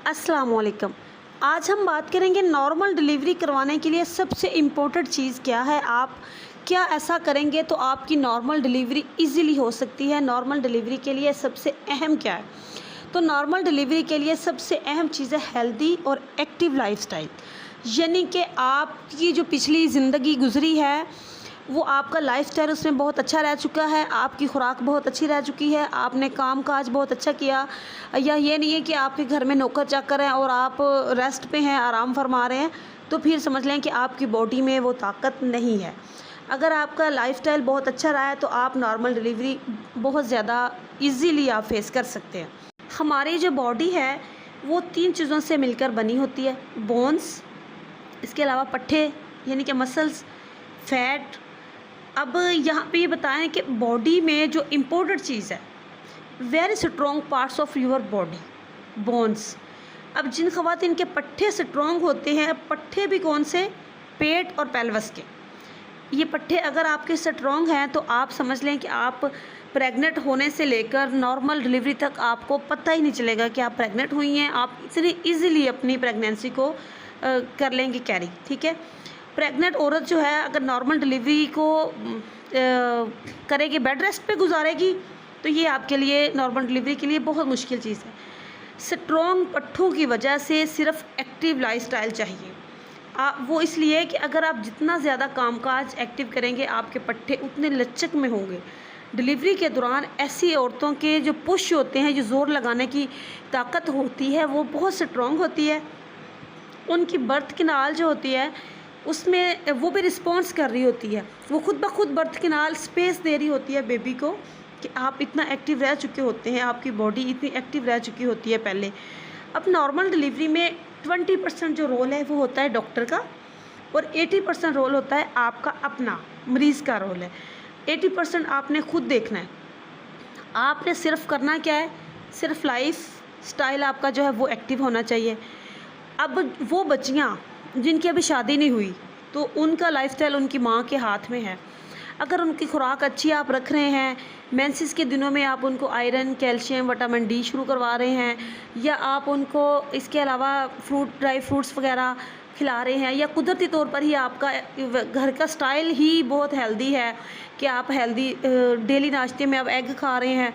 अस्सलाम वालेकुम। आज हम बात करेंगे नॉर्मल डिलीवरी करवाने के लिए सबसे इम्पोर्टेंट चीज़ क्या है। आप क्या ऐसा करेंगे तो आपकी नॉर्मल डिलीवरी इजीली हो सकती है। नॉर्मल डिलीवरी के लिए सबसे अहम क्या है? तो नॉर्मल डिलीवरी के लिए सबसे अहम चीज़ है हेल्दी और एक्टिव लाइफस्टाइल। यानी कि आपकी जो पिछली ज़िंदगी गुजरी है वो आपका लाइफस्टाइल उसमें बहुत अच्छा रह चुका है, आपकी खुराक बहुत अच्छी रह चुकी है, आपने काम काज बहुत अच्छा किया। या ये नहीं है कि आपके घर में नौकर चाकर हैं और आप रेस्ट पे हैं, आराम फरमा रहे हैं, तो फिर समझ लें कि आपकी बॉडी में वो ताकत नहीं है। अगर आपका लाइफस्टाइल बहुत अच्छा रहा है तो आप नॉर्मल डिलीवरी बहुत ज़्यादा इजीली आप फेस कर सकते हैं। हमारी जो बॉडी है वो 3 चीज़ों से मिलकर बनी होती है, बोन्स, इसके अलावा पट्ठे यानी कि मसल्स, फैट। अब यहाँ पे ये बताएं कि बॉडी में जो इम्पोर्टेंट चीज़ है, very strong parts of your body, bones. अब जिन ख़वातीन के पट्ठे स्ट्रॉन्ग होते हैं, पट्ठे भी कौन से? पेट और पेल्वस के। ये पट्ठे अगर आपके स्ट्रॉन्ग हैं तो आप समझ लें कि आप प्रेग्नेंट होने से लेकर नॉर्मल डिलीवरी तक आपको पता ही नहीं चलेगा कि आप प्रेग्नेंट हुई हैं। आप इतनी ईज़िली अपनी प्रेगनेंसी को कर लेंगे कैरी। ठीक है, प्रेग्नेंट औरत जो है अगर नॉर्मल डिलीवरी को करेगी, बेड रेस्ट पे गुजारेगी, तो ये आपके लिए नॉर्मल डिलीवरी के लिए बहुत मुश्किल चीज़ है। स्ट्रॉन्ग पट्ठों की वजह से सिर्फ एक्टिव लाइफस्टाइल चाहिए। वो इसलिए कि अगर आप जितना ज़्यादा कामकाज एक्टिव करेंगे आपके पट्ठे उतने लचक में होंगे। डिलीवरी के दौरान ऐसी औरतों के जो पुश होते हैं, जो ज़ोर लगाने की ताकत होती है, वो बहुत स्ट्रॉन्ग होती है। उनकी बर्थ कैनाल जो होती है उसमें वो भी रिस्पॉन्स कर रही होती है, वो खुद ब खुद बर्थ कैनाल स्पेस दे रही होती है बेबी को कि आप इतना एक्टिव रह चुके होते हैं, आपकी बॉडी इतनी एक्टिव रह चुकी होती है पहले। अब नॉर्मल डिलीवरी में 20% जो रोल है वो होता है डॉक्टर का और 80% रोल होता है आपका अपना, मरीज़ का रोल है। 80% आपने खुद देखना है। आपने सिर्फ करना क्या है? सिर्फ लाइफ स्टाइल आपका जो है वो एक्टिव होना चाहिए। अब वो बच्चियाँ जिनकी अभी शादी नहीं हुई तो उनका लाइफस्टाइल उनकी माँ के हाथ में है। अगर उनकी खुराक अच्छी आप रख रहे हैं, मेंसेस के दिनों में आप उनको आयरन, कैल्शियम, विटामिन डी शुरू करवा रहे हैं, या आप उनको इसके अलावा ड्राई फ्रूट्स वगैरह खिला रहे हैं, या कुदरती तौर पर ही आपका घर का स्टाइल ही बहुत हेल्दी है कि आप हेल्दी डेली नाश्ते में आप एग खा रहे हैं।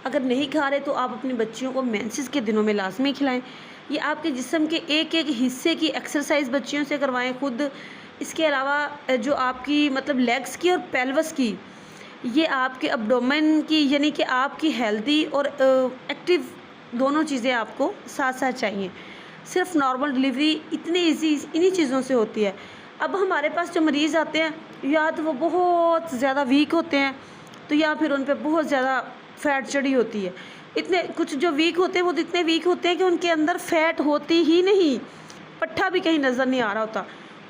अगर नहीं खा रहे तो आप अपनी बच्चियों को मेंसेस के दिनों में लाजमी खिलाएं। ये आपके जिस्म के एक एक हिस्से की एक्सरसाइज बच्चियों से करवाएं खुद। इसके अलावा जो आपकी मतलब लेग्स की और पेल्वस की, ये आपके अब्डोमेन की, यानी कि आपकी हेल्दी और एक्टिव दोनों चीज़ें आपको साथ साथ चाहिए। सिर्फ नॉर्मल डिलीवरी इतनी ईजी इन्हीं चीज़ों से होती है। अब हमारे पास जो मरीज़ आते हैं, या तो वो बहुत ज़्यादा वीक होते हैं, तो या फिर उन पर बहुत ज़्यादा फैट चढ़ी होती है। इतने कुछ जो वीक होते हैं वो इतने वीक होते हैं कि उनके अंदर फैट होती ही नहीं, पट्ठा भी कहीं नज़र नहीं आ रहा होता,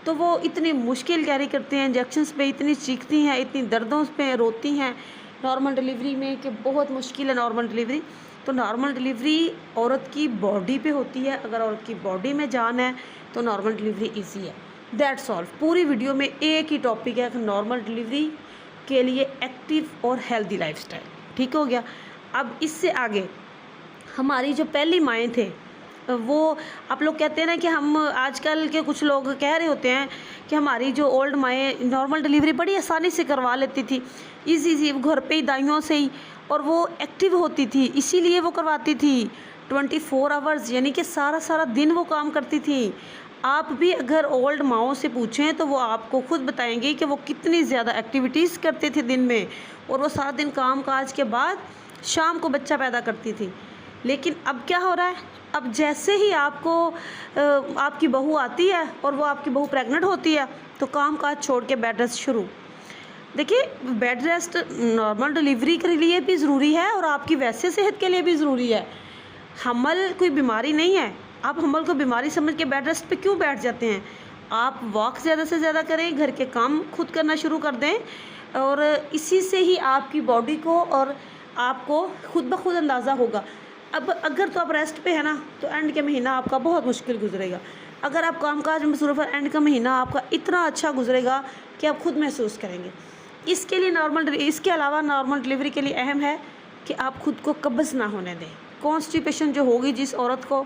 तो वो इतनी मुश्किल कैरी करते हैं, इंजेक्शंस पे इतनी चीखती हैं, इतनी दर्दों पे रोती हैं नॉर्मल डिलीवरी में कि बहुत मुश्किल है नॉर्मल डिलीवरी। तो नॉर्मल डिलीवरी औरत की बॉडी पे होती है। अगर औरत की बॉडी में जान है तो नॉर्मल डिलीवरी ईजी है। That's all. पूरी वीडियो में एक ही टॉपिक है कि नॉर्मल डिलीवरी के लिए एक्टिव और हेल्दी लाइफस्टाइल। ठीक हो गया। अब इससे आगे हमारी जो पहली माएँ थे, वो आप लोग कहते हैं ना कि हम आजकल के कुछ लोग कह रहे होते हैं कि हमारी जो ओल्ड माएँ नॉर्मल डिलीवरी बड़ी आसानी से करवा लेती थी, इजी घर पे ही दाइयों से ही, और वो एक्टिव होती थी, इसीलिए वो करवाती थी 24 आवर्स, यानी कि सारा सारा दिन वो काम करती थी। आप भी अगर ओल्ड माओं से पूछें तो वो आपको खुद बताएंगे कि वो कितनी ज़्यादा एक्टिविटीज़ करते थे दिन में, और वो सारा दिन काम काज के बाद शाम को बच्चा पैदा करती थी। लेकिन अब क्या हो रहा है? अब जैसे ही आपको आपकी बहू आती है और वो आपकी बहू प्रेग्नेंट होती है तो काम काज छोड़ के बेड रेस्ट शुरू। देखिए, बेड रेस्ट नॉर्मल डिलीवरी के लिए भी ज़रूरी है और आपकी वैसे सेहत के लिए भी ज़रूरी है। हमल कोई बीमारी नहीं है। आप हमल को बीमारी समझ के बेड रेस्ट पे क्यों बैठ जाते हैं? आप वॉक ज़्यादा से ज़्यादा करें, घर के काम खुद करना शुरू कर दें, और इसी से ही आपकी बॉडी को और आपको खुद ब खुद अंदाज़ा होगा। अब अगर तो आप रेस्ट पे है ना, तो एंड के महीना आपका बहुत मुश्किल गुजरेगा। अगर आप कामकाज में मसरूफ़ है, एंड का महीना आपका इतना अच्छा गुजरेगा कि आप खुद महसूस करेंगे। इसके लिए इसके अलावा नॉर्मल डिलीवरी के लिए अहम है कि आप खुद को कब्ज़ ना होने दें। कॉन्स्टिपेशन जो होगी जिस औरत को,